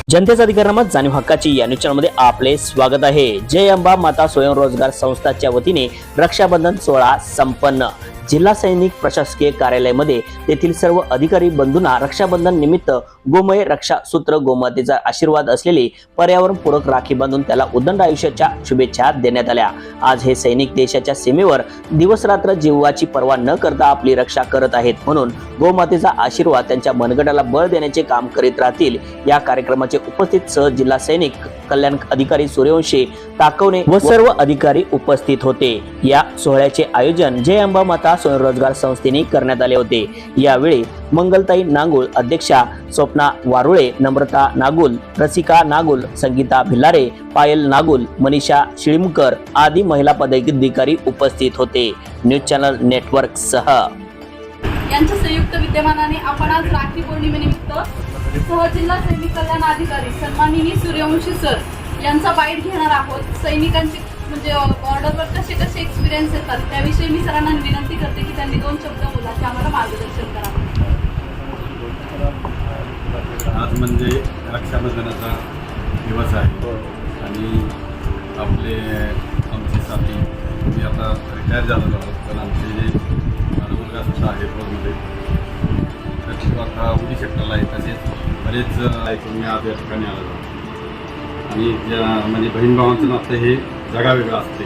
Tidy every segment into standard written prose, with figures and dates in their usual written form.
जनतेचा अधिकार जाणीव हक्काची या न्यूज चॅनलमध्ये आपले स्वागत आहे। जय अंबा माता स्वयंरोजगार संस्थाच्या वतीने रक्षाबंधन सोहळा संपन्न। जिल्हा सैनिक प्रशासकीय कार्यालयामध्ये तेथील सर्व अधिकारी बंधूंना रक्षाबंधन निमित्त गोमय रक्षा सूत्र गोमातेचा आशीर्वाद असलेली पर्यावरण पूरक राखी बांधून त्याला उदंड आयुष्याच्या शुभेच्छा देण्यात आल्या। आज हे सैनिक देशाच्या सीमेवर दिवस रात्र जीवाची पर्वा न करता आपली रक्षा करत आहेत, म्हणून गोमातेचा आशीर्वाद त्यांच्या मनगटाला बळ देण्याचे काम करीत राहतील। या कार्यक्रमाचे उपस्थित सह जिल्हा सैनिक कल्याण अधिकारी सूर्यवंशी टाकवणे व सर्व अधिकारी उपस्थित होते। या सोहळ्याचे आयोजन जय अंबा माता स्वयंरोजगार संस्थेने करण्यात आले होते। यावेळी मंगलताई नागुल अध्यक्षा, स्वप्ना वारुळे, नम्रता नागुल, रसिका नागुल, संगीता भिलारे, पायल नागुल, मनीषा शिळीमकर आदी महिला पदाधिकारी उपस्थित होते। न्यूज चॅनल नेटवर्क सह यांच्या संयुक्त विद्यमानाने आपण आज राखी पौर्णिमेनिमित्त सह जिल्हा सैनिक कल्याण अधिकारी सन्माननीय सूर्यवंशी सर यांचा बाईट घेणार आहोत। सैनिकांची म्हणजे बॉर्डरवर कसे कसे एक्सपिरियन्स येतात त्याविषयी मी सरांना विनंती करते की त्यांनी 2 शब्द बोला, ते आम्हाला मार्गदर्शन करावं। आज म्हणजे रक्षाबंधनाचा दिवस आहे आणि आमचे साथी मी आता रिटायर झालेलो आहोत, पण आमचे जे मुलगा सुद्धा आहे फोनमध्ये तर तो आता उडी क्षेत्राला आहे। तसेच बरेच तुम्ही आज या ठिकाणी आला आणि ज्या म्हणजे बहीण भावांचं नातं हे जगावेगळं असते,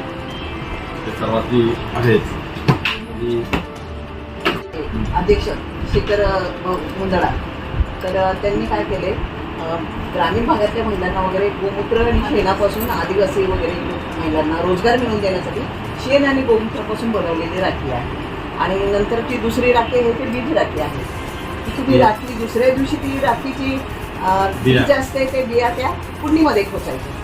ते सर्वांनी आहेच। आणि अध्यक्ष शेखर मुंदडा तर त्यांनी काय केले, ग्रामीण भागातल्या महिलांना वगैरे गोमूत्र आणि शेणापासून आदिवासी वगैरे महिलांना रोजगार मिळवून देण्यासाठी शेण आणि गोमूत्रापासून बनवलेली राखी आहे। आणि नंतर ती दुसरी राखी आहे ते बीज राखी आहे। ती राखी दुसऱ्या दिवशी ती राखीची बीज असते ते बिया त्या कुंडीमध्ये खोचायचे,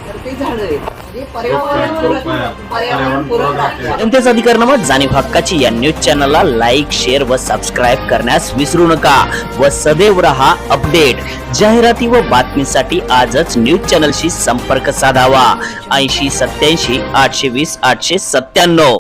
तर ते झाडं म्हणजे पर्यावरण पूरक राखी। जनतेचा अधिकार जाणीव हक्काची या न्यूज चॅनलला लाईक, शेअर व सबस्क्राईब करण्यास विसरू नका व सदैव रहा अपडेट। जाहिराती व बातमीसाठी आजच न्यूज चॅनलशी संपर्क साधावा। 80 87 820 897।